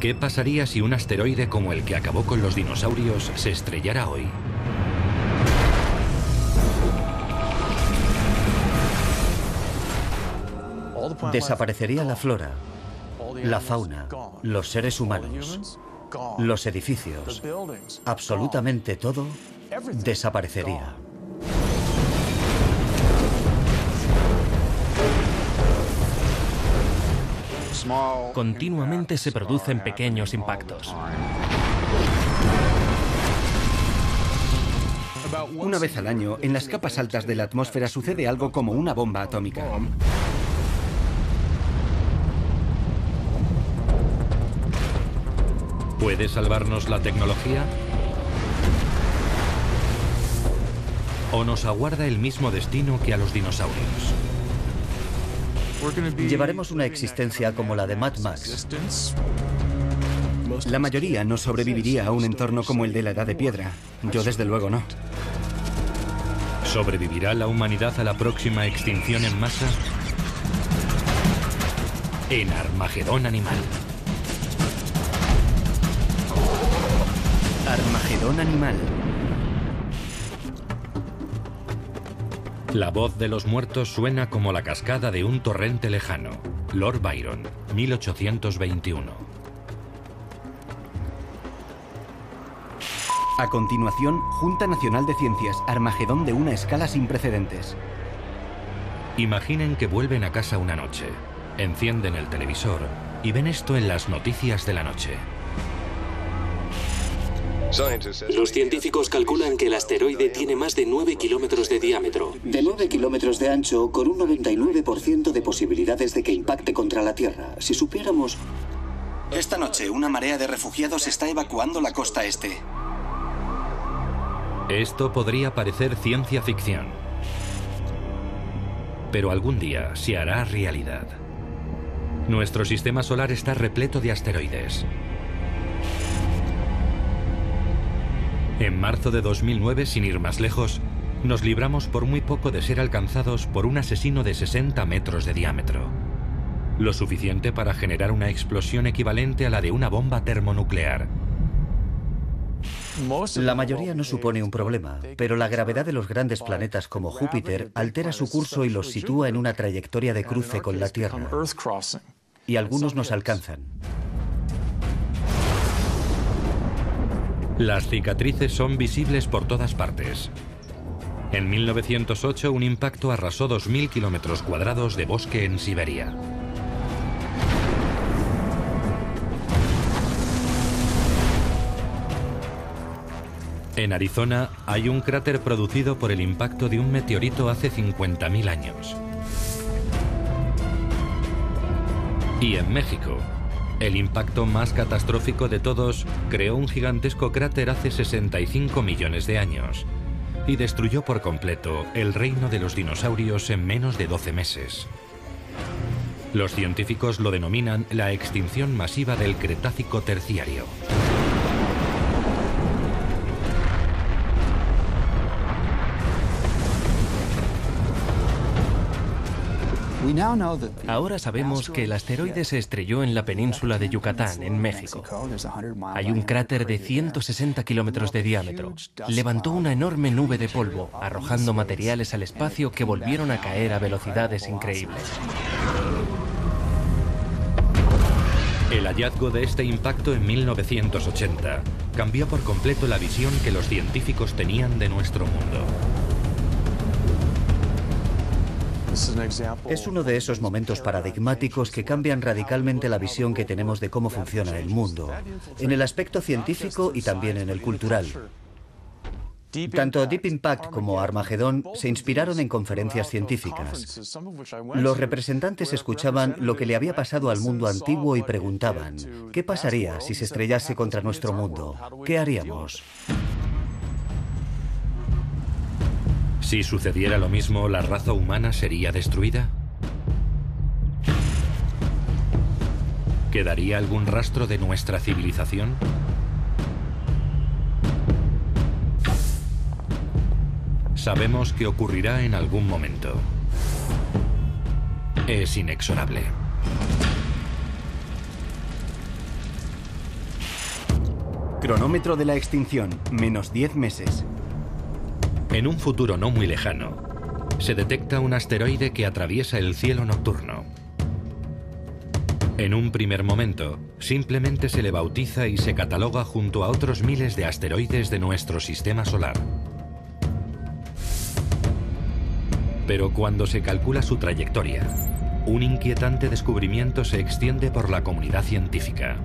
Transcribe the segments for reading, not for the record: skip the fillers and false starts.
¿Qué pasaría si un asteroide como el que acabó con los dinosaurios se estrellara hoy? Desaparecería la flora, la fauna, los seres humanos, los edificios, absolutamente todo desaparecería. Continuamente se producen pequeños impactos. Una vez al año, en las capas altas de la atmósfera sucede algo como una bomba atómica. ¿Puede salvarnos la tecnología? ¿O nos aguarda el mismo destino que a los dinosaurios? Llevaremos una existencia como la de Mad Max. La mayoría no sobreviviría a un entorno como el de la Edad de Piedra. Yo desde luego no. ¿Sobrevivirá la humanidad a la próxima extinción en masa? En Armagedón Animal. Armagedón Animal. La voz de los muertos suena como la cascada de un torrente lejano. Lord Byron, 1821. A continuación, Junta Nacional de Ciencias, Armagedón de una escala sin precedentes. Imaginen que vuelven a casa una noche, encienden el televisor y ven esto en las noticias de la noche. Los científicos calculan que el asteroide tiene más de 9 kilómetros de diámetro. De 9 kilómetros de ancho, con un 99% de posibilidades de que impacte contra la Tierra. Si supiéramos... Esta noche, una marea de refugiados está evacuando la costa este. Esto podría parecer ciencia ficción, pero algún día se hará realidad. Nuestro sistema solar está repleto de asteroides. En marzo de 2009, sin ir más lejos, nos libramos por muy poco de ser alcanzados por un asesino de 60 metros de diámetro. Lo suficiente para generar una explosión equivalente a la de una bomba termonuclear. La mayoría no supone un problema, pero la gravedad de los grandes planetas como Júpiter altera su curso y los sitúa en una trayectoria de cruce con la Tierra. Y algunos nos alcanzan. Las cicatrices son visibles por todas partes. En 1908, un impacto arrasó 2.000 kilómetros cuadrados de bosque en Siberia. En Arizona hay un cráter producido por el impacto de un meteorito hace 50.000 años. Y en México, el impacto más catastrófico de todos creó un gigantesco cráter hace 65 millones de años y destruyó por completo el reino de los dinosaurios en menos de 12 meses. Los científicos lo denominan la extinción masiva del Cretácico terciario. Ahora sabemos que el asteroide se estrelló en la península de Yucatán, en México. Hay un cráter de 160 kilómetros de diámetro. Levantó una enorme nube de polvo, arrojando materiales al espacio que volvieron a caer a velocidades increíbles. El hallazgo de este impacto en 1980 cambió por completo la visión que los científicos tenían de nuestro mundo. Es uno de esos momentos paradigmáticos que cambian radicalmente la visión que tenemos de cómo funciona el mundo, en el aspecto científico y también en el cultural. Tanto Deep Impact como Armagedón se inspiraron en conferencias científicas. Los representantes escuchaban lo que le había pasado al mundo antiguo y preguntaban, ¿qué pasaría si se estrellase contra nuestro mundo? ¿Qué haríamos? Si sucediera lo mismo, ¿la raza humana sería destruida? ¿Quedaría algún rastro de nuestra civilización? Sabemos que ocurrirá en algún momento. Es inexorable. Cronómetro de la extinción, menos 10 meses. En un futuro no muy lejano, se detecta un asteroide que atraviesa el cielo nocturno. En un primer momento, simplemente se le bautiza y se cataloga junto a otros miles de asteroides de nuestro sistema solar. Pero cuando se calcula su trayectoria, un inquietante descubrimiento se extiende por la comunidad científica.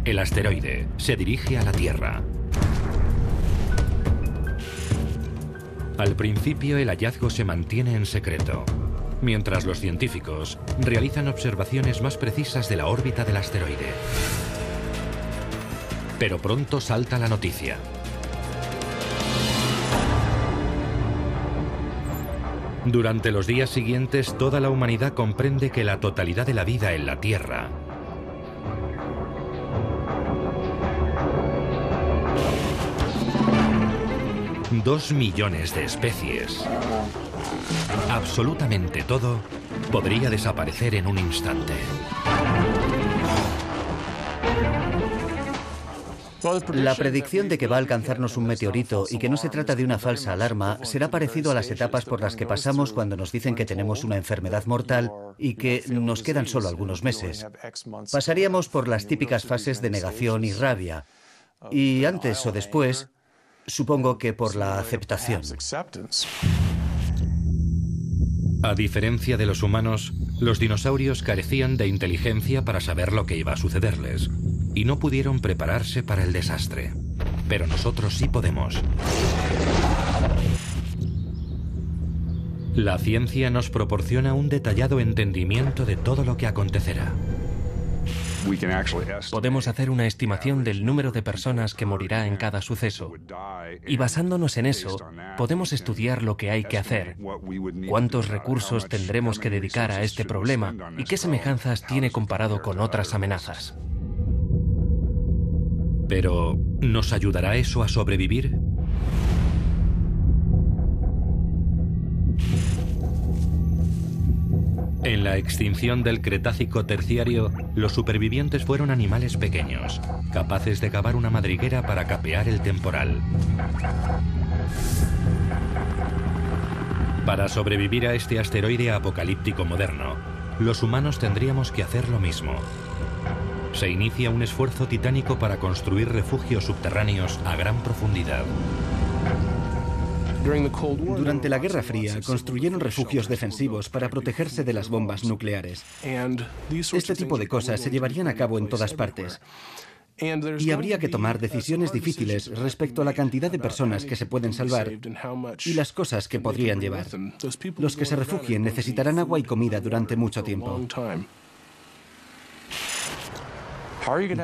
El asteroide se dirige a la Tierra. Al principio, el hallazgo se mantiene en secreto, mientras los científicos realizan observaciones más precisas de la órbita del asteroide. Pero pronto salta la noticia. Durante los días siguientes, toda la humanidad comprende que la totalidad de la vida en la Tierra ...2 millones de especies. Absolutamente todo podría desaparecer en un instante. La predicción de que va a alcanzarnos un meteorito y que no se trata de una falsa alarma será parecido a las etapas por las que pasamos cuando nos dicen que tenemos una enfermedad mortal y que nos quedan solo algunos meses. Pasaríamos por las típicas fases de negación y rabia. Y antes o después, supongo que por la aceptación. A diferencia de los humanos, los dinosaurios carecían de inteligencia para saber lo que iba a sucederles y no pudieron prepararse para el desastre. Pero nosotros sí podemos. La ciencia nos proporciona un detallado entendimiento de todo lo que acontecerá. Podemos hacer una estimación del número de personas que morirá en cada suceso. Y basándonos en eso, podemos estudiar lo que hay que hacer, cuántos recursos tendremos que dedicar a este problema y qué semejanzas tiene comparado con otras amenazas. Pero, ¿nos ayudará eso a sobrevivir? En la extinción del Cretácico terciario, los supervivientes fueron animales pequeños, capaces de cavar una madriguera para capear el temporal. Para sobrevivir a este asteroide apocalíptico moderno, los humanos tendríamos que hacer lo mismo. Se inicia un esfuerzo titánico para construir refugios subterráneos a gran profundidad. Durante la Guerra Fría, construyeron refugios defensivos para protegerse de las bombas nucleares. Este tipo de cosas se llevarían a cabo en todas partes. Y habría que tomar decisiones difíciles respecto a la cantidad de personas que se pueden salvar y las cosas que podrían llevar. Los que se refugien necesitarán agua y comida durante mucho tiempo.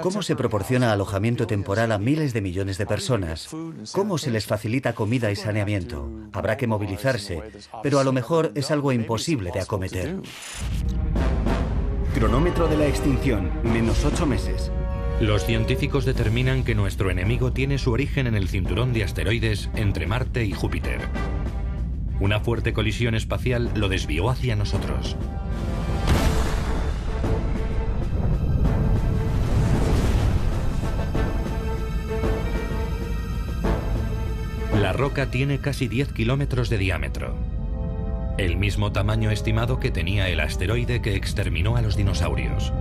¿Cómo se proporciona alojamiento temporal a miles de millones de personas? ¿Cómo se les facilita comida y saneamiento? Habrá que movilizarse, pero a lo mejor es algo imposible de acometer. Cronómetro de la extinción, menos 8 meses. Los científicos determinan que nuestro enemigo tiene su origen en el cinturón de asteroides entre Marte y Júpiter. Una fuerte colisión espacial lo desvió hacia nosotros. La roca tiene casi 10 kilómetros de diámetro, el mismo tamaño estimado que tenía el asteroide que exterminó a los dinosaurios.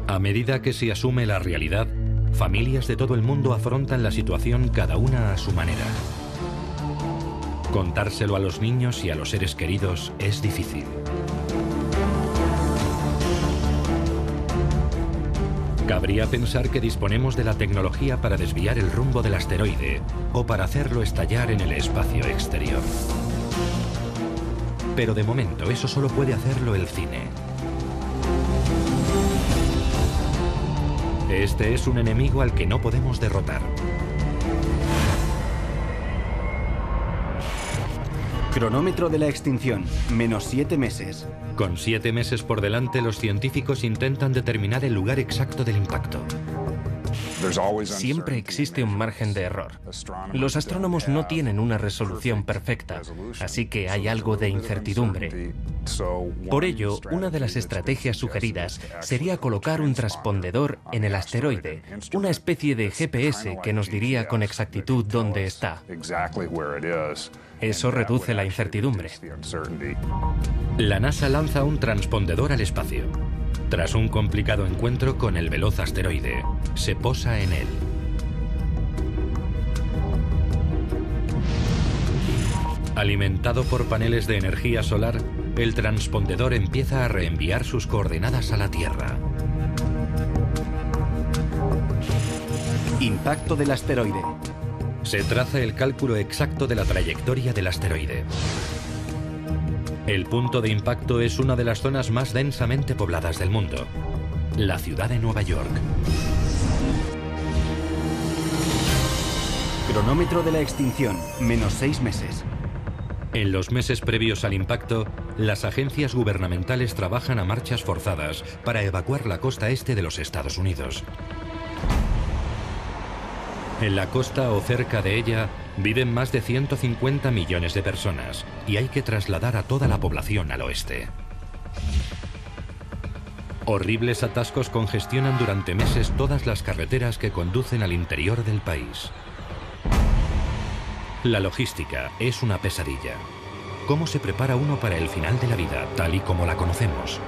A medida que se asume la realidad, familias de todo el mundo afrontan la situación cada una a su manera. Contárselo a los niños y a los seres queridos es difícil. Cabría pensar que disponemos de la tecnología para desviar el rumbo del asteroide o para hacerlo estallar en el espacio exterior. Pero de momento eso solo puede hacerlo el cine. Este es un enemigo al que no podemos derrotar. Cronómetro de la extinción, menos 7 meses. Con 7 meses por delante, los científicos intentan determinar el lugar exacto del impacto. Siempre existe un margen de error. Los astrónomos no tienen una resolución perfecta, así que hay algo de incertidumbre. Por ello, una de las estrategias sugeridas sería colocar un transpondedor en el asteroide, una especie de GPS que nos diría con exactitud dónde está. Eso reduce la incertidumbre. La NASA lanza un transpondedor al espacio. Tras un complicado encuentro con el veloz asteroide, se posa en él. Alimentado por paneles de energía solar, el transpondedor empieza a reenviar sus coordenadas a la Tierra. Impacto del asteroide. Se traza el cálculo exacto de la trayectoria del asteroide. El punto de impacto es una de las zonas más densamente pobladas del mundo, la ciudad de Nueva York. Cronómetro de la extinción, -6 meses. En los meses previos al impacto, las agencias gubernamentales trabajan a marchas forzadas para evacuar la costa este de los Estados Unidos. En la costa o cerca de ella viven más de 150 millones de personas y hay que trasladar a toda la población al oeste. Horribles atascos congestionan durante meses todas las carreteras que conducen al interior del país. La logística es una pesadilla. ¿Cómo se prepara uno para el final de la vida, tal y como la conocemos?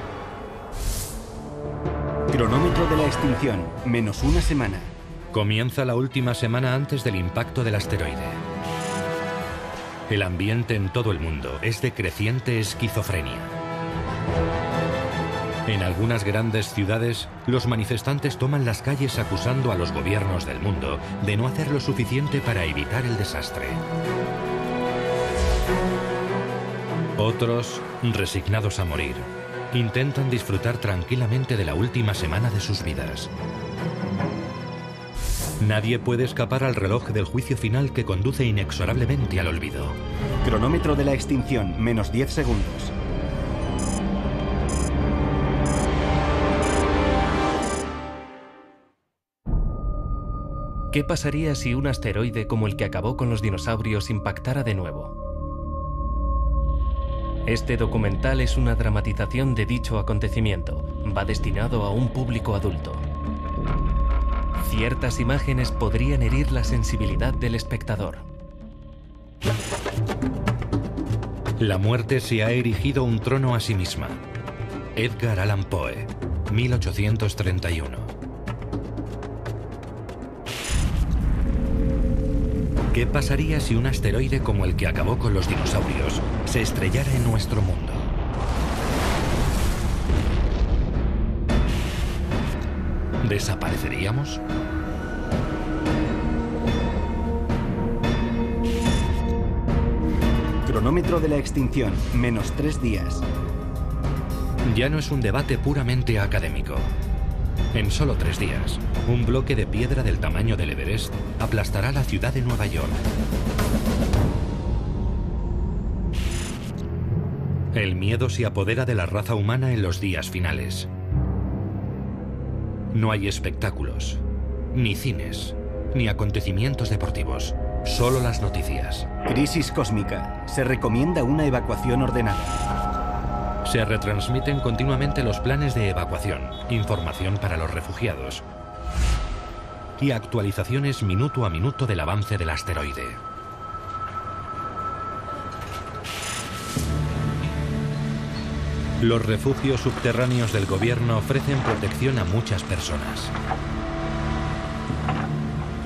Cronómetro de la extinción, -1 semana. Comienza la última semana antes del impacto del asteroide. El ambiente en todo el mundo es de creciente esquizofrenia. En algunas grandes ciudades, los manifestantes toman las calles acusando a los gobiernos del mundo de no hacer lo suficiente para evitar el desastre. Otros, resignados a morir, intentan disfrutar tranquilamente de la última semana de sus vidas. Nadie puede escapar al reloj del juicio final que conduce inexorablemente al olvido. Cronómetro de la extinción, -10 segundos. ¿Qué pasaría si un asteroide como el que acabó con los dinosaurios impactara de nuevo? Este documental es una dramatización de dicho acontecimiento. Va destinado a un público adulto. Ciertas imágenes podrían herir la sensibilidad del espectador. La muerte se ha erigido un trono a sí misma. Edgar Allan Poe, 1831. ¿Qué pasaría si un asteroide como el que acabó con los dinosaurios se estrellara en nuestro mundo? ¿Desapareceríamos? Cronómetro de la extinción, -3 días. Ya no es un debate puramente académico. En solo 3 días, un bloque de piedra del tamaño del Everest aplastará la ciudad de Nueva York. El miedo se apodera de la raza humana en los días finales. No hay espectáculos, ni cines, ni acontecimientos deportivos, solo las noticias. Crisis cósmica. Se recomienda una evacuación ordenada. Se retransmiten continuamente los planes de evacuación, información para los refugiados y actualizaciones minuto a minuto del avance del asteroide. Los refugios subterráneos del gobierno ofrecen protección a muchas personas.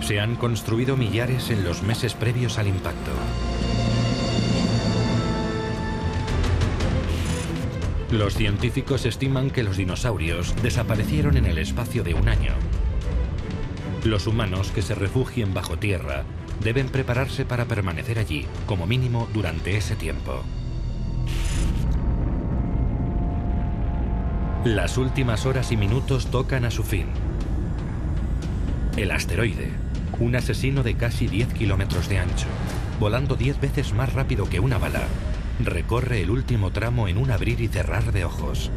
Se han construido millares en los meses previos al impacto. Los científicos estiman que los dinosaurios desaparecieron en el espacio de 1 año. Los humanos que se refugien bajo tierra deben prepararse para permanecer allí, como mínimo durante ese tiempo. Las últimas horas y minutos tocan a su fin. El asteroide, un asesino de casi 10 kilómetros de ancho, volando 10 veces más rápido que una bala, recorre el último tramo en un abrir y cerrar de ojos.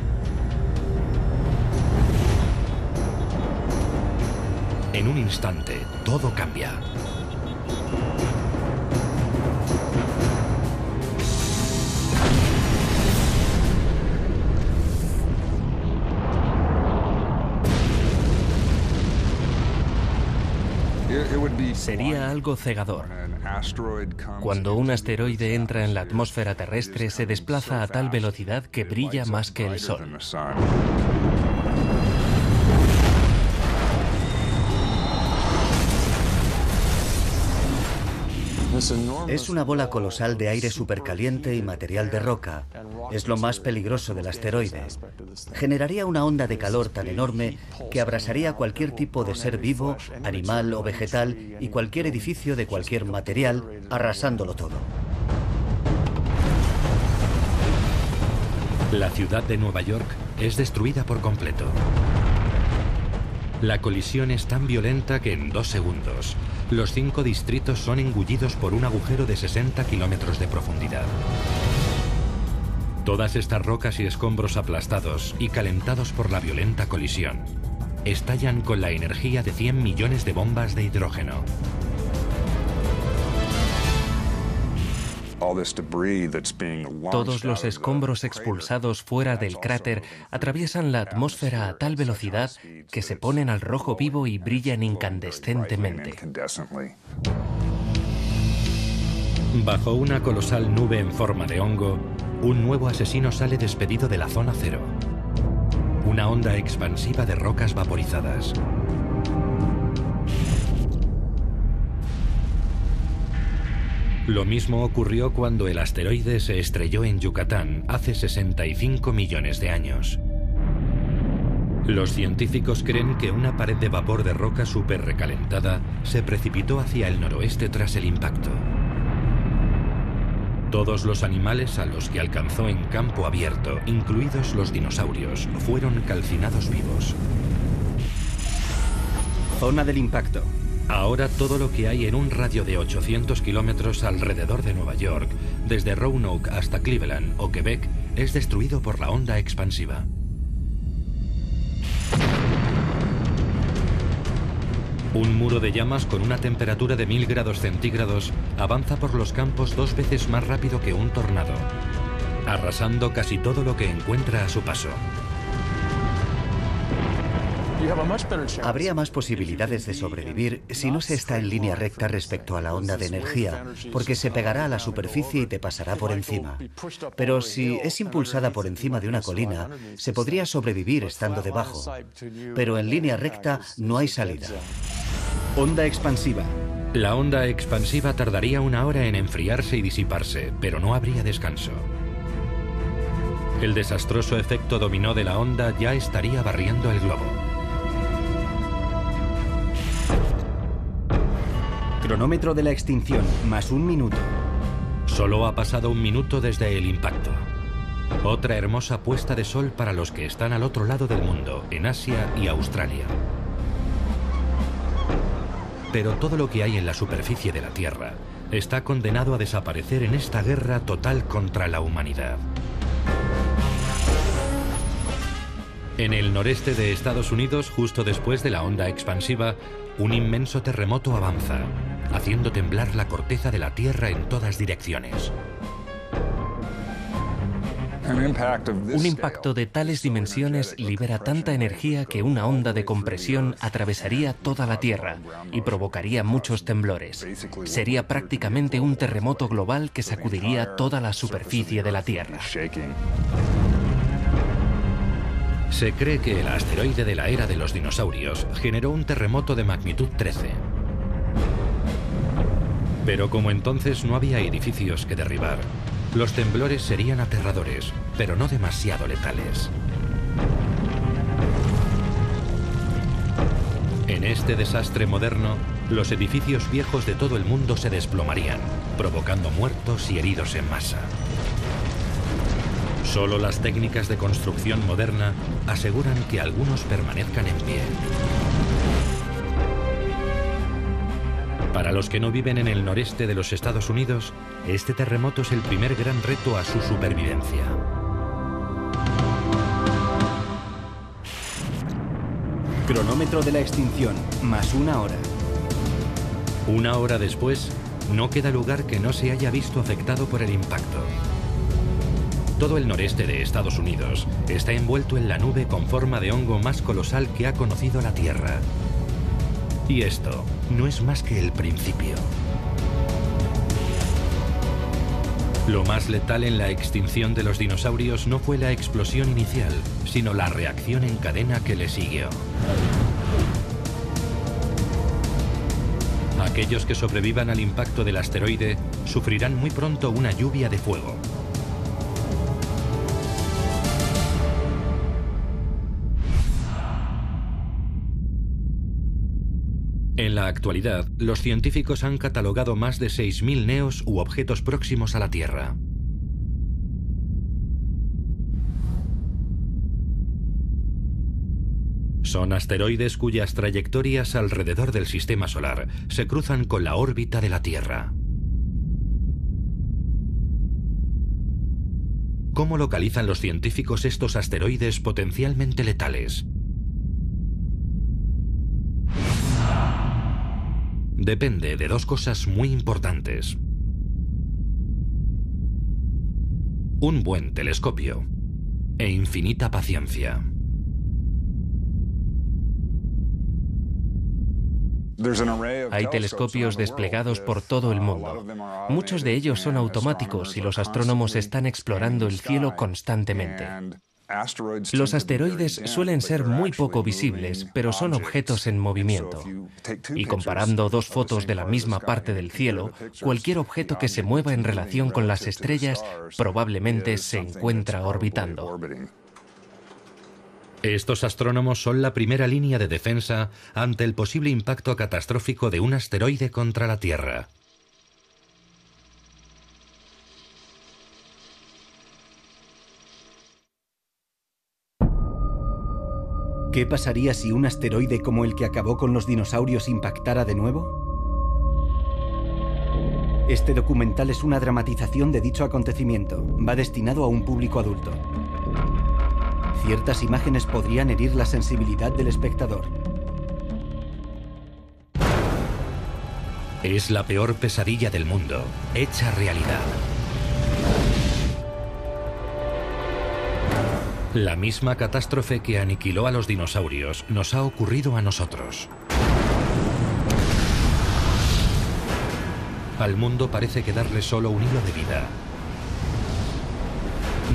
En un instante, todo cambia. Sería algo cegador. Cuando un asteroide entra en la atmósfera terrestre, se desplaza a tal velocidad que brilla más que el Sol. Es una bola colosal de aire supercaliente y material de roca. Es lo más peligroso del asteroide. Generaría una onda de calor tan enorme que abrasaría cualquier tipo de ser vivo, animal o vegetal y cualquier edificio de cualquier material, arrasándolo todo. La ciudad de Nueva York es destruida por completo. La colisión es tan violenta que en 2 segundos, los 5 distritos son engullidos por un agujero de 60 kilómetros de profundidad. Todas estas rocas y escombros aplastados y calentados por la violenta colisión estallan con la energía de 100 millones de bombas de hidrógeno. Todos los escombros expulsados fuera del cráter atraviesan la atmósfera a tal velocidad que se ponen al rojo vivo y brillan incandescentemente. Bajo una colosal nube en forma de hongo, un nuevo asesino sale despedido de la zona cero. Una onda expansiva de rocas vaporizadas. Lo mismo ocurrió cuando el asteroide se estrelló en Yucatán hace 65 millones de años. Los científicos creen que una pared de vapor de roca súper recalentada se precipitó hacia el noroeste tras el impacto. Todos los animales a los que alcanzó en campo abierto, incluidos los dinosaurios, fueron calcinados vivos. Zona del impacto. Ahora todo lo que hay en un radio de 800 kilómetros alrededor de Nueva York, desde Roanoke hasta Cleveland o Quebec, es destruido por la onda expansiva. Un muro de llamas con una temperatura de 1000 grados centígrados avanza por los campos 2 veces más rápido que un tornado, arrasando casi todo lo que encuentra a su paso. Habría más posibilidades de sobrevivir si no se está en línea recta respecto a la onda de energía, porque se pegará a la superficie y te pasará por encima. Pero si es impulsada por encima de una colina, se podría sobrevivir estando debajo. Pero en línea recta no hay salida. Onda expansiva. La onda expansiva tardaría 1 hora en enfriarse y disiparse, pero no habría descanso. El desastroso efecto dominó de la onda ya estaría barriendo el globo. Cronómetro de la extinción, más 1 minuto. Solo ha pasado 1 minuto desde el impacto. Otra hermosa puesta de sol para los que están al otro lado del mundo, en Asia y Australia. Pero todo lo que hay en la superficie de la Tierra está condenado a desaparecer en esta guerra total contra la humanidad. En el noreste de Estados Unidos, justo después de la onda expansiva, un inmenso terremoto avanza, haciendo temblar la corteza de la Tierra en todas direcciones. Un impacto de tales dimensiones libera tanta energía que una onda de compresión atravesaría toda la Tierra y provocaría muchos temblores. Sería prácticamente un terremoto global que sacudiría toda la superficie de la Tierra. Se cree que el asteroide de la era de los dinosaurios generó un terremoto de magnitud 13. Pero como entonces no había edificios que derribar, los temblores serían aterradores, pero no demasiado letales. En este desastre moderno, los edificios viejos de todo el mundo se desplomarían, provocando muertos y heridos en masa. Solo las técnicas de construcción moderna aseguran que algunos permanezcan en pie. Para los que no viven en el noreste de los Estados Unidos, este terremoto es el primer gran reto a su supervivencia. Cronómetro de la extinción, más 1 hora. 1 hora después, no queda lugar que no se haya visto afectado por el impacto. Todo el noreste de Estados Unidos está envuelto en la nube con forma de hongo más colosal que ha conocido la Tierra. Y esto no es más que el principio. Lo más letal en la extinción de los dinosaurios no fue la explosión inicial, sino la reacción en cadena que le siguió. Aquellos que sobrevivan al impacto del asteroide sufrirán muy pronto una lluvia de fuego. En la actualidad, los científicos han catalogado más de 6.000 neos u objetos próximos a la Tierra. Son asteroides cuyas trayectorias alrededor del sistema solar se cruzan con la órbita de la Tierra. ¿Cómo localizan los científicos estos asteroides potencialmente letales? Depende de dos cosas muy importantes. Un buen telescopio e infinita paciencia. Hay telescopios desplegados por todo el mundo. Muchos de ellos son automáticos y los astrónomos están explorando el cielo constantemente. Los asteroides suelen ser muy poco visibles, pero son objetos en movimiento. Y comparando dos fotos de la misma parte del cielo, cualquier objeto que se mueva en relación con las estrellas probablemente se encuentra orbitando. Estos astrónomos son la primera línea de defensa ante el posible impacto catastrófico de un asteroide contra la Tierra. ¿Qué pasaría si un asteroide como el que acabó con los dinosaurios impactara de nuevo? Este documental es una dramatización de dicho acontecimiento. Va destinado a un público adulto. Ciertas imágenes podrían herir la sensibilidad del espectador. Es la peor pesadilla del mundo, hecha realidad. La misma catástrofe que aniquiló a los dinosaurios nos ha ocurrido a nosotros. Al mundo parece quedarle solo un hilo de vida.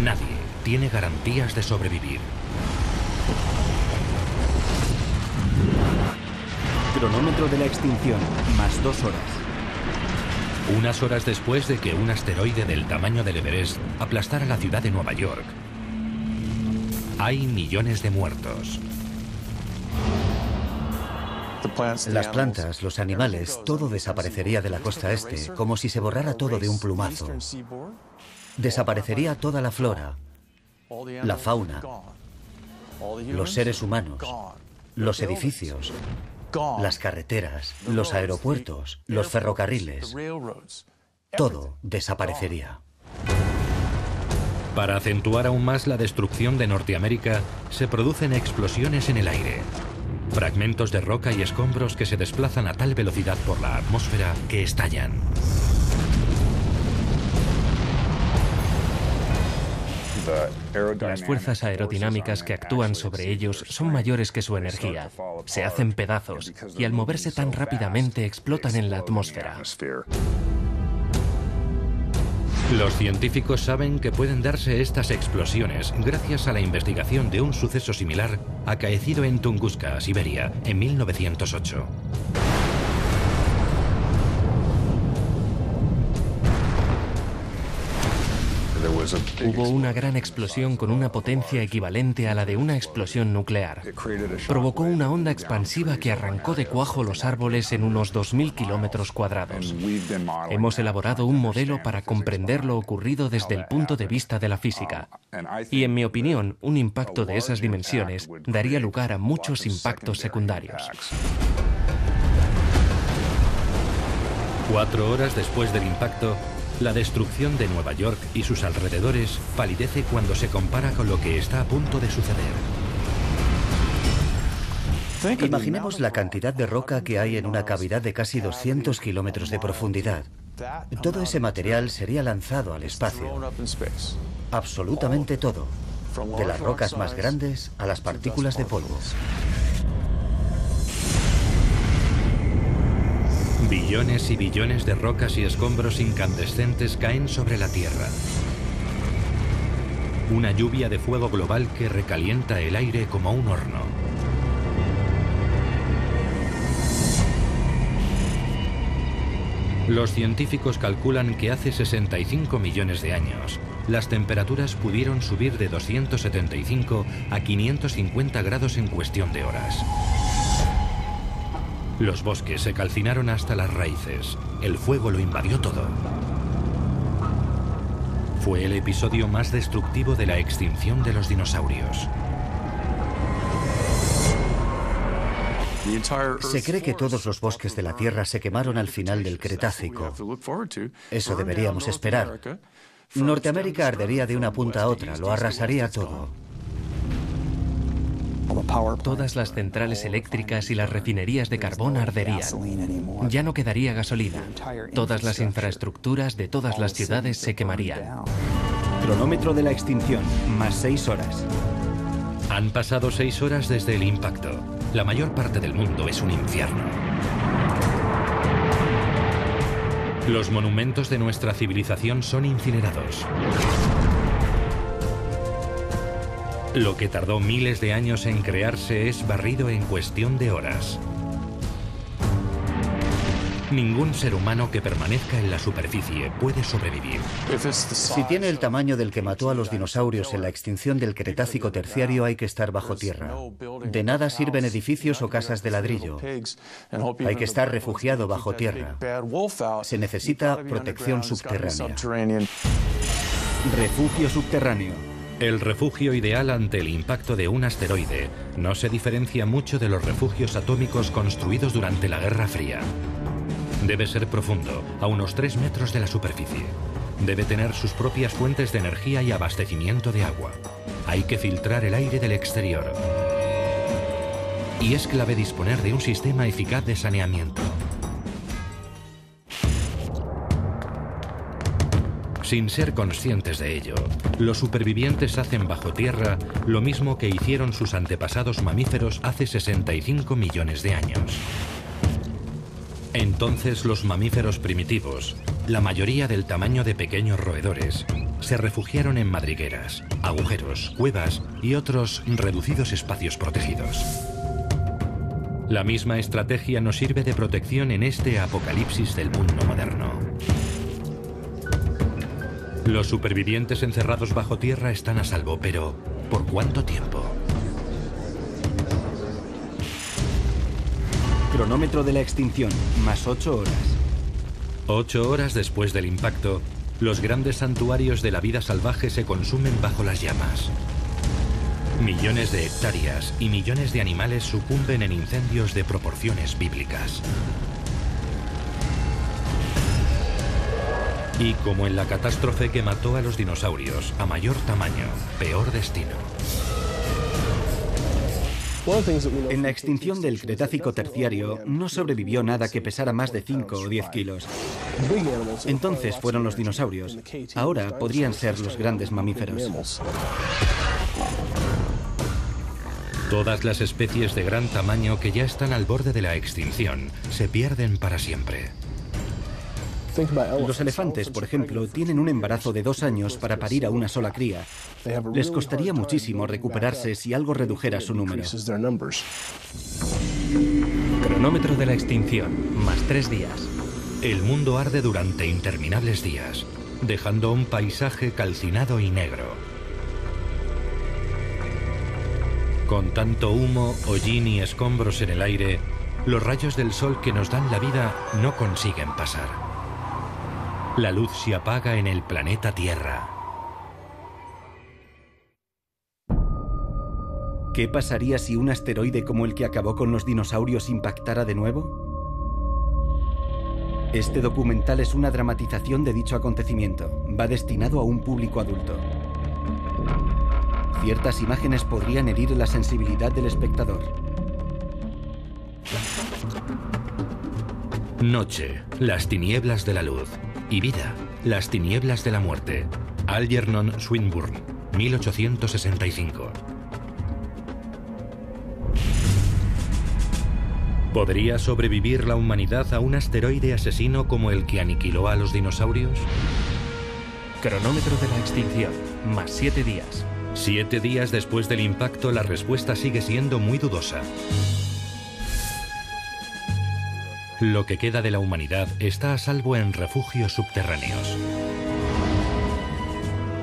Nadie tiene garantías de sobrevivir. Cronómetro de la extinción, más 2 horas. Unas horas después de que un asteroide del tamaño del Everest aplastara la ciudad de Nueva York, hay millones de muertos. Las plantas, los animales, todo desaparecería de la costa este, como si se borrara todo de un plumazo. Desaparecería toda la flora, la fauna, los seres humanos, los edificios, las carreteras, los aeropuertos, los ferrocarriles. Todo desaparecería. Para acentuar aún más la destrucción de Norteamérica, se producen explosiones en el aire. Fragmentos de roca y escombros que se desplazan a tal velocidad por la atmósfera que estallan. Las fuerzas aerodinámicas que actúan sobre ellos son mayores que su energía. Se hacen pedazos y al moverse tan rápidamente explotan en la atmósfera. Los científicos saben que pueden darse estas explosiones gracias a la investigación de un suceso similar acaecido en Tunguska, Siberia, en 1908. Hubo una gran explosión con una potencia equivalente a la de una explosión nuclear. Provocó una onda expansiva que arrancó de cuajo los árboles en unos 2.000 kilómetros cuadrados. Hemos elaborado un modelo para comprender lo ocurrido desde el punto de vista de la física. Y en mi opinión, un impacto de esas dimensiones daría lugar a muchos impactos secundarios. 4 horas después del impacto, la destrucción de Nueva York y sus alrededores palidece cuando se compara con lo que está a punto de suceder. Imaginemos la cantidad de roca que hay en una cavidad de casi 200 kilómetros de profundidad. Todo ese material sería lanzado al espacio. Absolutamente todo. De las rocas más grandes a las partículas de polvo. Billones y billones de rocas y escombros incandescentes caen sobre la Tierra. Una lluvia de fuego global que recalienta el aire como un horno. Los científicos calculan que hace 65 millones de años, las temperaturas pudieron subir de 275 a 550 grados en cuestión de horas. Los bosques se calcinaron hasta las raíces. El fuego lo invadió todo. Fue el episodio más destructivo de la extinción de los dinosaurios. Se cree que todos los bosques de la Tierra se quemaron al final del Cretácico. Eso deberíamos esperar. Norteamérica ardería de una punta a otra, lo arrasaría todo. Todas las centrales eléctricas y las refinerías de carbón arderían. Ya no quedaría gasolina. Todas las infraestructuras de todas las ciudades se quemarían. Cronómetro de la extinción, más 6 horas. Han pasado 6 horas desde el impacto. La mayor parte del mundo es un infierno. Los monumentos de nuestra civilización son incinerados. Lo que tardó miles de años en crearse es barrido en cuestión de horas. Ningún ser humano que permanezca en la superficie puede sobrevivir. Si tiene el tamaño del que mató a los dinosaurios en la extinción del Cretácico terciario, hay que estar bajo tierra. De nada sirven edificios o casas de ladrillo. Hay que estar refugiado bajo tierra. Se necesita protección subterránea. Refugio subterráneo. El refugio ideal ante el impacto de un asteroide no se diferencia mucho de los refugios atómicos construidos durante la Guerra Fría. Debe ser profundo, a unos 3 metros de la superficie. Debe tener sus propias fuentes de energía y abastecimiento de agua. Hay que filtrar el aire del exterior. Y es clave disponer de un sistema eficaz de saneamiento. Sin ser conscientes de ello, los supervivientes hacen bajo tierra lo mismo que hicieron sus antepasados mamíferos hace 65 millones de años. Entonces los mamíferos primitivos, la mayoría del tamaño de pequeños roedores, se refugiaron en madrigueras, agujeros, cuevas y otros reducidos espacios protegidos. La misma estrategia nos sirve de protección en este apocalipsis del mundo moderno. Los supervivientes encerrados bajo tierra están a salvo, pero ¿por cuánto tiempo? Cronómetro de la extinción, más 8 horas. 8 horas después del impacto, los grandes santuarios de la vida salvaje se consumen bajo las llamas. Millones de hectáreas y millones de animales sucumben en incendios de proporciones bíblicas. Y como en la catástrofe que mató a los dinosaurios, a mayor tamaño, peor destino. En la extinción del Cretácico terciario no sobrevivió nada que pesara más de 5 o 10 kilos. Entonces fueron los dinosaurios. Ahora podrían ser los grandes mamíferos. Todas las especies de gran tamaño que ya están al borde de la extinción se pierden para siempre. Los elefantes, por ejemplo, tienen un embarazo de 2 años para parir a una sola cría. Les costaría muchísimo recuperarse si algo redujera su número. Cronómetro de la extinción, más 3 días. El mundo arde durante interminables días, dejando un paisaje calcinado y negro. Con tanto humo, hollín y escombros en el aire, los rayos del sol que nos dan la vida no consiguen pasar. La luz se apaga en el planeta Tierra. ¿Qué pasaría si un asteroide como el que acabó con los dinosaurios impactara de nuevo? Este documental es una dramatización de dicho acontecimiento. Va destinado a un público adulto. Ciertas imágenes podrían herir la sensibilidad del espectador. Noche, las tinieblas de la luz. Y vida, las tinieblas de la muerte. Algernon Swinburne, 1865. ¿Podría sobrevivir la humanidad a un asteroide asesino como el que aniquiló a los dinosaurios? Cronómetro de la extinción, más 7 días. 7 días después del impacto, la respuesta sigue siendo muy dudosa. Lo que queda de la humanidad está a salvo en refugios subterráneos.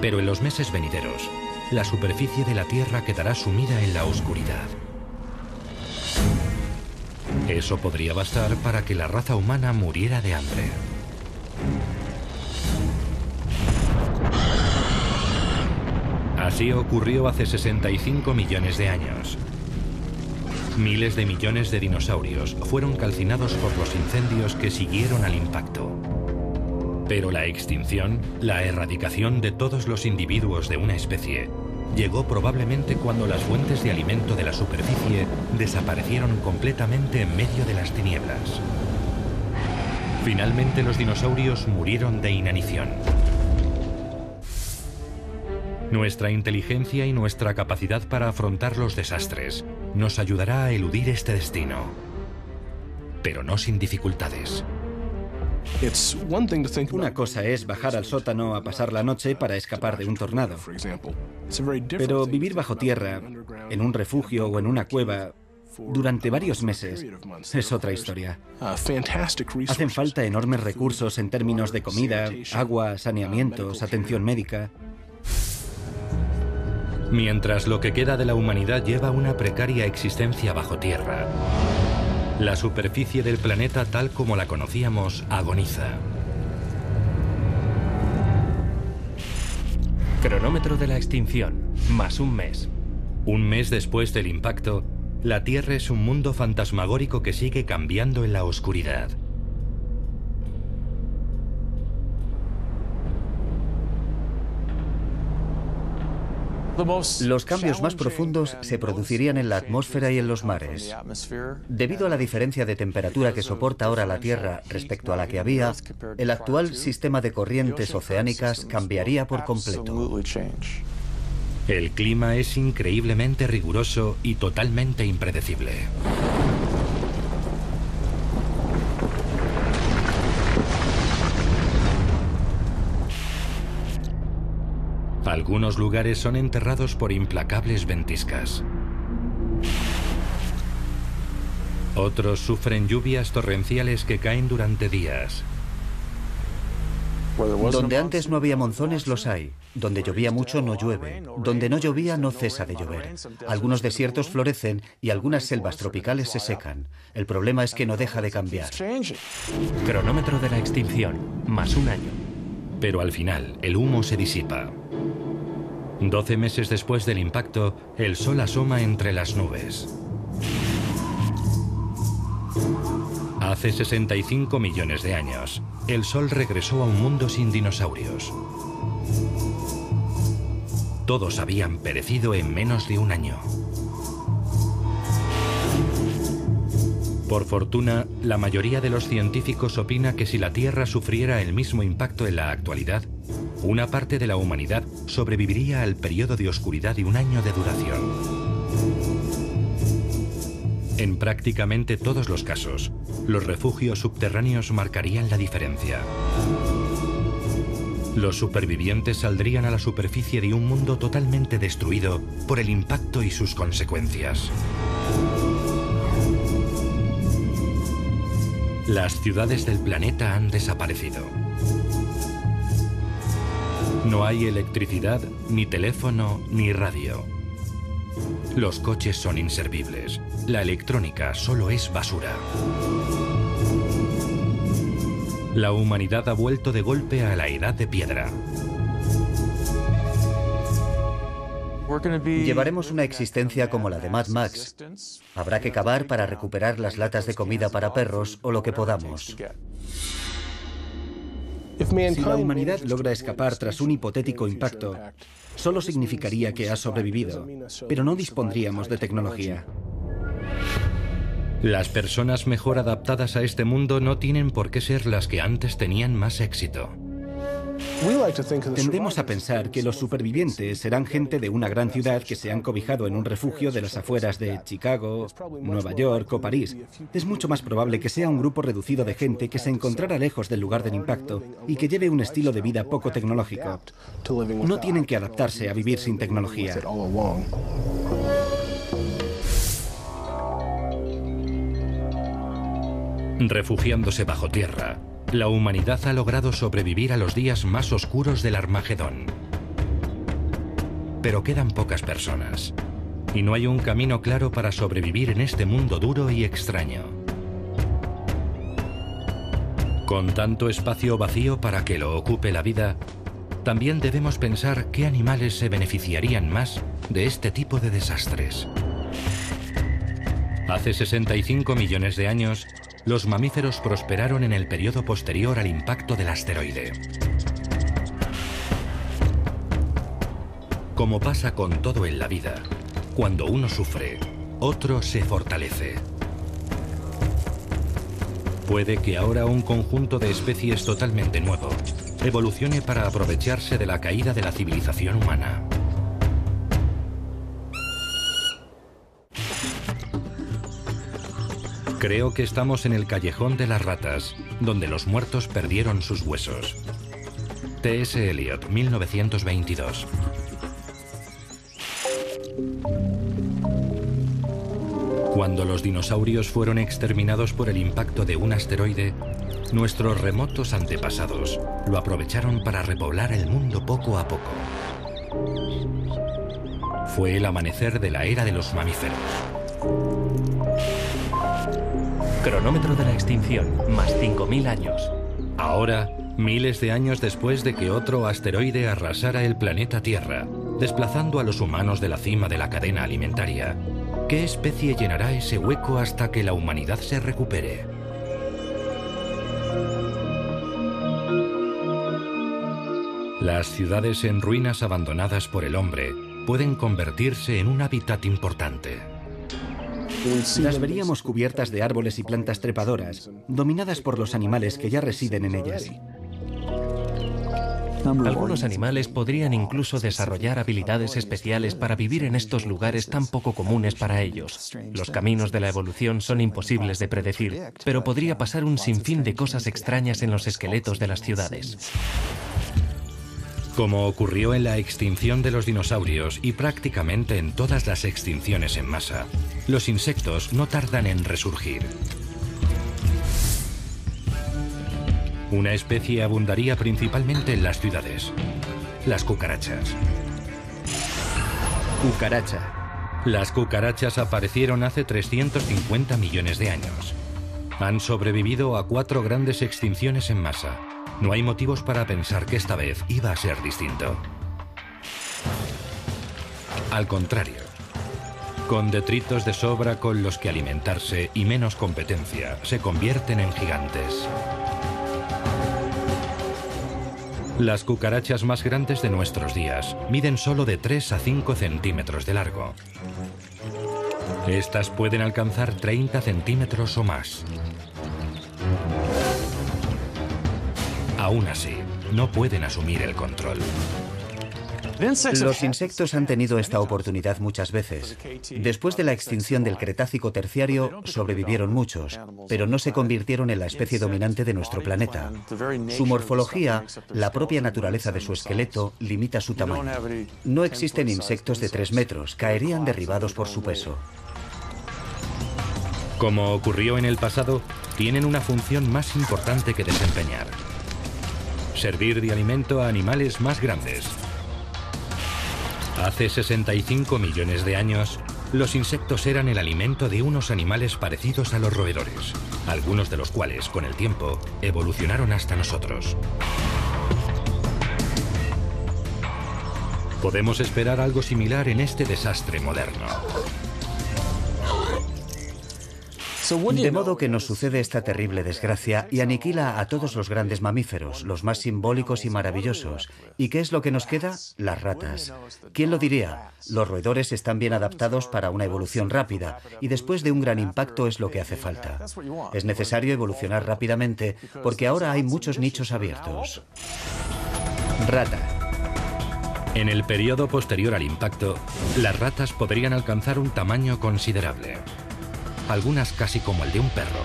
Pero en los meses venideros, la superficie de la Tierra quedará sumida en la oscuridad. Eso podría bastar para que la raza humana muriera de hambre. Así ocurrió hace 65 millones de años. Miles de millones de dinosaurios fueron calcinados por los incendios que siguieron al impacto. Pero la extinción, la erradicación de todos los individuos de una especie, llegó probablemente cuando las fuentes de alimento de la superficie desaparecieron completamente en medio de las tinieblas. Finalmente los dinosaurios murieron de inanición. Nuestra inteligencia y nuestra capacidad para afrontar los desastres nos ayudará a eludir este destino, pero no sin dificultades. Una cosa es bajar al sótano a pasar la noche para escapar de un tornado. Pero vivir bajo tierra, en un refugio o en una cueva, durante varios meses, es otra historia. Hacen falta enormes recursos en términos de comida, agua, saneamientos, atención médica. Mientras lo que queda de la humanidad lleva una precaria existencia bajo tierra, la superficie del planeta tal como la conocíamos agoniza. Cronómetro de la extinción, más un mes. Un mes después del impacto, la Tierra es un mundo fantasmagórico que sigue cambiando en la oscuridad. Los cambios más profundos se producirían en la atmósfera y en los mares. Debido a la diferencia de temperatura que soporta ahora la Tierra respecto a la que había, el actual sistema de corrientes oceánicas cambiaría por completo. El clima es increíblemente riguroso y totalmente impredecible. Algunos lugares son enterrados por implacables ventiscas. Otros sufren lluvias torrenciales que caen durante días. Donde antes no había monzones, los hay. Donde llovía mucho, no llueve. Donde no llovía, no cesa de llover. Algunos desiertos florecen y algunas selvas tropicales se secan. El problema es que no deja de cambiar. Cronómetro de la extinción, más un año. Pero al final, el humo se disipa. 12 meses después del impacto, el Sol asoma entre las nubes. Hace 65 millones de años, el Sol regresó a un mundo sin dinosaurios. Todos habían perecido en menos de un año. Por fortuna, la mayoría de los científicos opina que si la Tierra sufriera el mismo impacto en la actualidad, una parte de la humanidad sobreviviría al periodo de oscuridad de un año de duración. En prácticamente todos los casos, los refugios subterráneos marcarían la diferencia. Los supervivientes saldrían a la superficie de un mundo totalmente destruido por el impacto y sus consecuencias. Las ciudades del planeta han desaparecido. No hay electricidad, ni teléfono, ni radio. Los coches son inservibles. La electrónica solo es basura. La humanidad ha vuelto de golpe a la edad de piedra. Llevaremos una existencia como la de Mad Max. Habrá que cavar para recuperar las latas de comida para perros o lo que podamos. Si la humanidad logra escapar tras un hipotético impacto, solo significaría que ha sobrevivido, pero no dispondríamos de tecnología. Las personas mejor adaptadas a este mundo no tienen por qué ser las que antes tenían más éxito. Tendemos a pensar que los supervivientes serán gente de una gran ciudad que se han cobijado en un refugio de las afueras de Chicago, Nueva York o París. Es mucho más probable que sea un grupo reducido de gente que se encontrara lejos del lugar del impacto y que lleve un estilo de vida poco tecnológico. No tienen que adaptarse a vivir sin tecnología. Refugiándose bajo tierra, la humanidad ha logrado sobrevivir a los días más oscuros del Armagedón. Pero quedan pocas personas, y no hay un camino claro para sobrevivir en este mundo duro y extraño. Con tanto espacio vacío para que lo ocupe la vida, también debemos pensar qué animales se beneficiarían más de este tipo de desastres. Hace 65 millones de años, los mamíferos prosperaron en el periodo posterior al impacto del asteroide. Como pasa con todo en la vida, cuando uno sufre, otro se fortalece. Puede que ahora un conjunto de especies totalmente nuevo evolucione para aprovecharse de la caída de la civilización humana. Creo que estamos en el callejón de las ratas, donde los muertos perdieron sus huesos. T.S. Eliot, 1922. Cuando los dinosaurios fueron exterminados por el impacto de un asteroide, nuestros remotos antepasados lo aprovecharon para repoblar el mundo poco a poco. Fue el amanecer de la era de los mamíferos. Cronómetro de la extinción, más 5.000 años. Ahora, miles de años después de que otro asteroide arrasara el planeta Tierra, desplazando a los humanos de la cima de la cadena alimentaria, ¿qué especie llenará ese hueco hasta que la humanidad se recupere? Las ciudades en ruinas abandonadas por el hombre pueden convertirse en un hábitat importante. Las veríamos cubiertas de árboles y plantas trepadoras, dominadas por los animales que ya residen en ellas. Algunos animales podrían incluso desarrollar habilidades especiales para vivir en estos lugares tan poco comunes para ellos. Los caminos de la evolución son imposibles de predecir, pero podría pasar un sinfín de cosas extrañas en los esqueletos de las ciudades. Como ocurrió en la extinción de los dinosaurios y prácticamente en todas las extinciones en masa, los insectos no tardan en resurgir. Una especie abundaría principalmente en las ciudades: las cucarachas. Cucaracha. Las cucarachas aparecieron hace 350 millones de años. Han sobrevivido a 4 grandes extinciones en masa. No hay motivos para pensar que esta vez iba a ser distinto. Al contrario, con detritos de sobra con los que alimentarse y menos competencia, se convierten en gigantes. Las cucarachas más grandes de nuestros días miden solo de 3 a 5 centímetros de largo. Estas pueden alcanzar 30 centímetros o más. Aún así, no pueden asumir el control. Los insectos han tenido esta oportunidad muchas veces. Después de la extinción del Cretácico terciario, sobrevivieron muchos, pero no se convirtieron en la especie dominante de nuestro planeta. Su morfología, la propia naturaleza de su esqueleto, limita su tamaño. No existen insectos de 3 metros, caerían derribados por su peso. Como ocurrió en el pasado, tienen una función más importante que desempeñar: servir de alimento a animales más grandes. Hace 65 millones de años, los insectos eran el alimento de unos animales parecidos a los roedores, algunos de los cuales, con el tiempo, evolucionaron hasta nosotros. Podemos esperar algo similar en este desastre moderno. De modo que nos sucede esta terrible desgracia y aniquila a todos los grandes mamíferos, los más simbólicos y maravillosos. ¿Y qué es lo que nos queda? Las ratas. ¿Quién lo diría? Los roedores están bien adaptados para una evolución rápida y después de un gran impacto es lo que hace falta. Es necesario evolucionar rápidamente porque ahora hay muchos nichos abiertos. Rata. En el periodo posterior al impacto, las ratas podrían alcanzar un tamaño considerable. Algunas casi como el de un perro.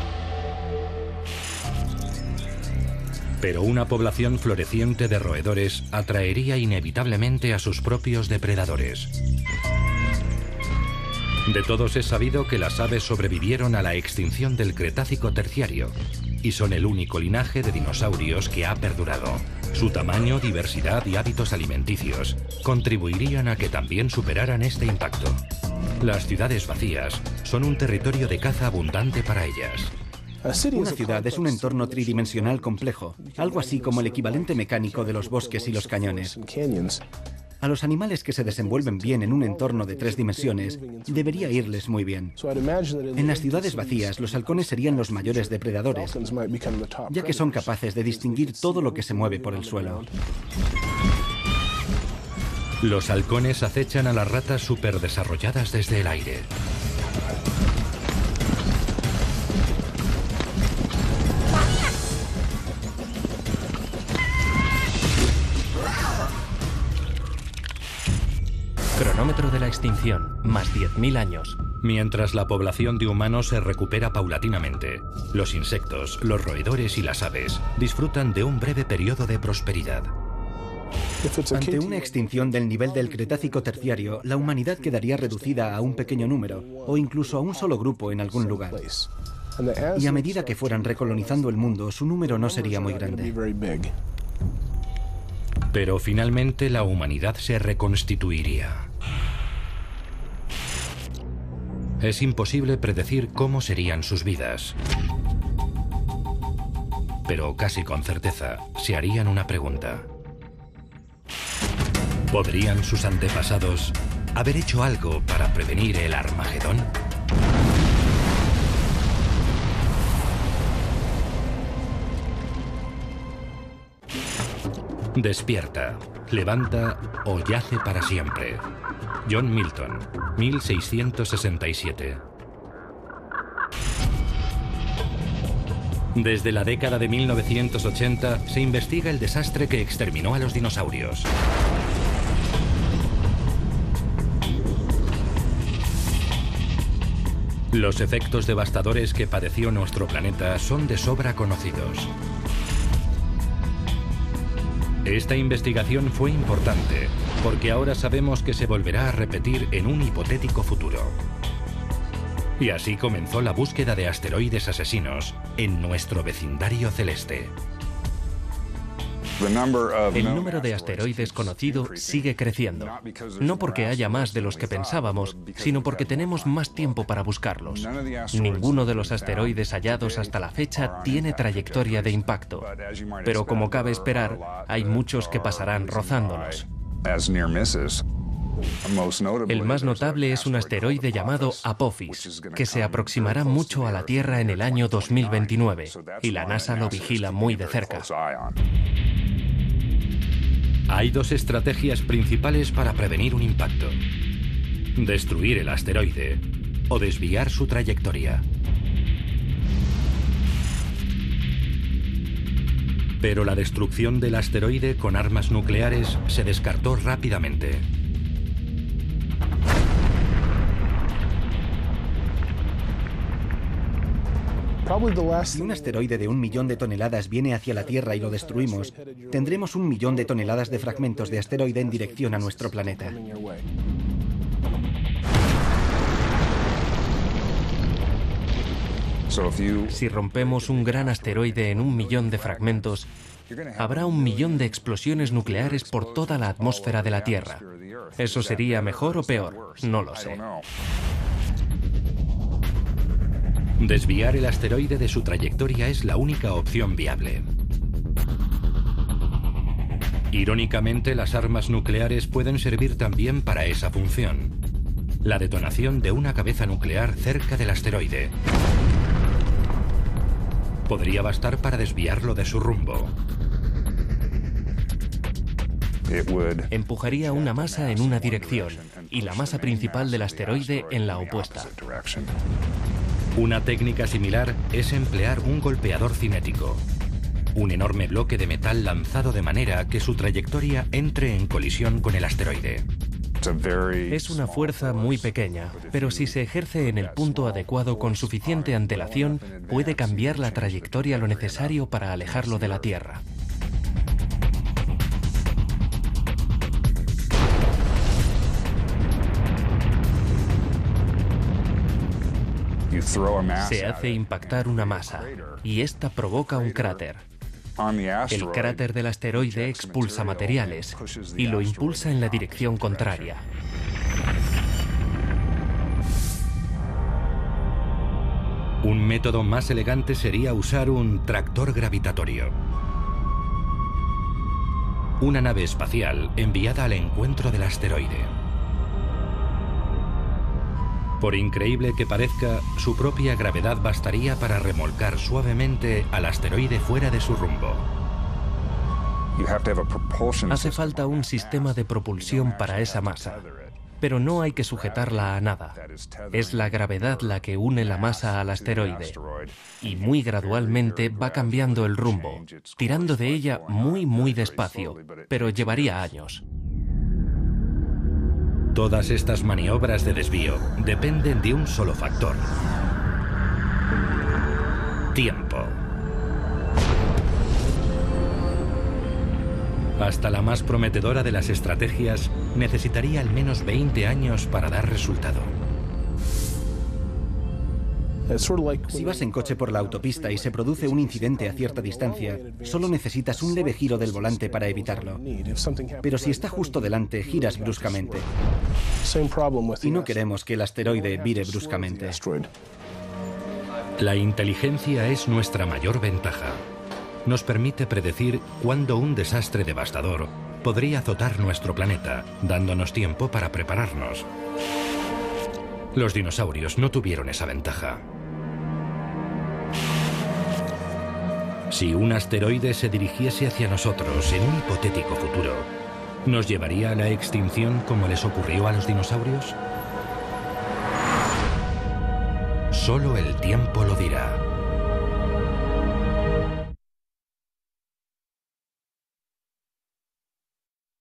Pero una población floreciente de roedores atraería inevitablemente a sus propios depredadores. De todos es sabido que las aves sobrevivieron a la extinción del Cretácico terciario y son el único linaje de dinosaurios que ha perdurado. Su tamaño, diversidad y hábitos alimenticios contribuirían a que también superaran este impacto. Las ciudades vacías son un territorio de caza abundante para ellas. Una ciudad es un entorno tridimensional complejo, algo así como el equivalente mecánico de los bosques y los cañones. A los animales que se desenvuelven bien en un entorno de 3 dimensiones, debería irles muy bien. En las ciudades vacías, los halcones serían los mayores depredadores, ya que son capaces de distinguir todo lo que se mueve por el suelo. Los halcones acechan a las ratas superdesarrolladas desde el aire. Cronómetro de la extinción, más 10.000 años. Mientras la población de humanos se recupera paulatinamente, los insectos, los roedores y las aves disfrutan de un breve periodo de prosperidad. Ante una extinción del nivel del Cretácico terciario, la humanidad quedaría reducida a un pequeño número, o incluso a un solo grupo en algún lugar. Y a medida que fueran recolonizando el mundo, su número no sería muy grande. Pero finalmente la humanidad se reconstituiría. Es imposible predecir cómo serían sus vidas. Pero casi con certeza se harían una pregunta. ¿Podrían sus antepasados haber hecho algo para prevenir el Armagedón? Despierta, levanta o yace para siempre. John Milton, 1667. Desde la década de 1980 se investiga el desastre que exterminó a los dinosaurios. Los efectos devastadores que padeció nuestro planeta son de sobra conocidos. Esta investigación fue importante, porque ahora sabemos que se volverá a repetir en un hipotético futuro. Y así comenzó la búsqueda de asteroides asesinos en nuestro vecindario celeste. El número de asteroides conocido sigue creciendo, no porque haya más de los que pensábamos, sino porque tenemos más tiempo para buscarlos. Ninguno de los asteroides hallados hasta la fecha tiene trayectoria de impacto, pero como cabe esperar, hay muchos que pasarán rozándonos. El más notable es un asteroide llamado Apophis, que se aproximará mucho a la Tierra en el año 2029, y la NASA lo vigila muy de cerca. Hay dos estrategias principales para prevenir un impacto: destruir el asteroide o desviar su trayectoria. Pero la destrucción del asteroide con armas nucleares se descartó rápidamente. Si un asteroide de 1 millón de toneladas viene hacia la Tierra y lo destruimos, tendremos 1 millón de toneladas de fragmentos de asteroide en dirección a nuestro planeta. Si rompemos un gran asteroide en 1 millón de fragmentos, habrá 1 millón de explosiones nucleares por toda la atmósfera de la Tierra. ¿Eso sería mejor o peor? No lo sé. Desviar el asteroide de su trayectoria es la única opción viable. Irónicamente, las armas nucleares pueden servir también para esa función: la detonación de una cabeza nuclear cerca del asteroide. podría bastar para desviarlo de su rumbo. Empujaría una masa en una dirección y la masa principal del asteroide en la opuesta. Una técnica similar es emplear un golpeador cinético, un enorme bloque de metal lanzado de manera que su trayectoria entre en colisión con el asteroide. Es una fuerza muy pequeña, pero si se ejerce en el punto adecuado con suficiente antelación, puede cambiar la trayectoria lo necesario para alejarlo de la Tierra. Se hace impactar una masa y esta provoca un cráter. El cráter del asteroide expulsa materiales y lo impulsa en la dirección contraria. Un método más elegante sería usar un tractor gravitatorio. Una nave espacial enviada al encuentro del asteroide. Por increíble que parezca, su propia gravedad bastaría para remolcar suavemente al asteroide fuera de su rumbo. Hace falta un sistema de propulsión para esa masa, pero no hay que sujetarla a nada. Es la gravedad la que une la masa al asteroide y muy gradualmente va cambiando el rumbo, tirando de ella muy despacio, pero llevaría años. Todas estas maniobras de desvío dependen de un solo factor: tiempo. Hasta la más prometedora de las estrategias necesitaría al menos 20 años para dar resultado. Si vas en coche por la autopista y se produce un incidente a cierta distancia, solo necesitas un leve giro del volante para evitarlo. Pero si está justo delante, giras bruscamente. Y no queremos que el asteroide vire bruscamente. La inteligencia es nuestra mayor ventaja. Nos permite predecir cuándo un desastre devastador podría azotar nuestro planeta, dándonos tiempo para prepararnos. Los dinosaurios no tuvieron esa ventaja. Si un asteroide se dirigiese hacia nosotros en un hipotético futuro, ¿nos llevaría a la extinción como les ocurrió a los dinosaurios? Solo el tiempo lo dirá.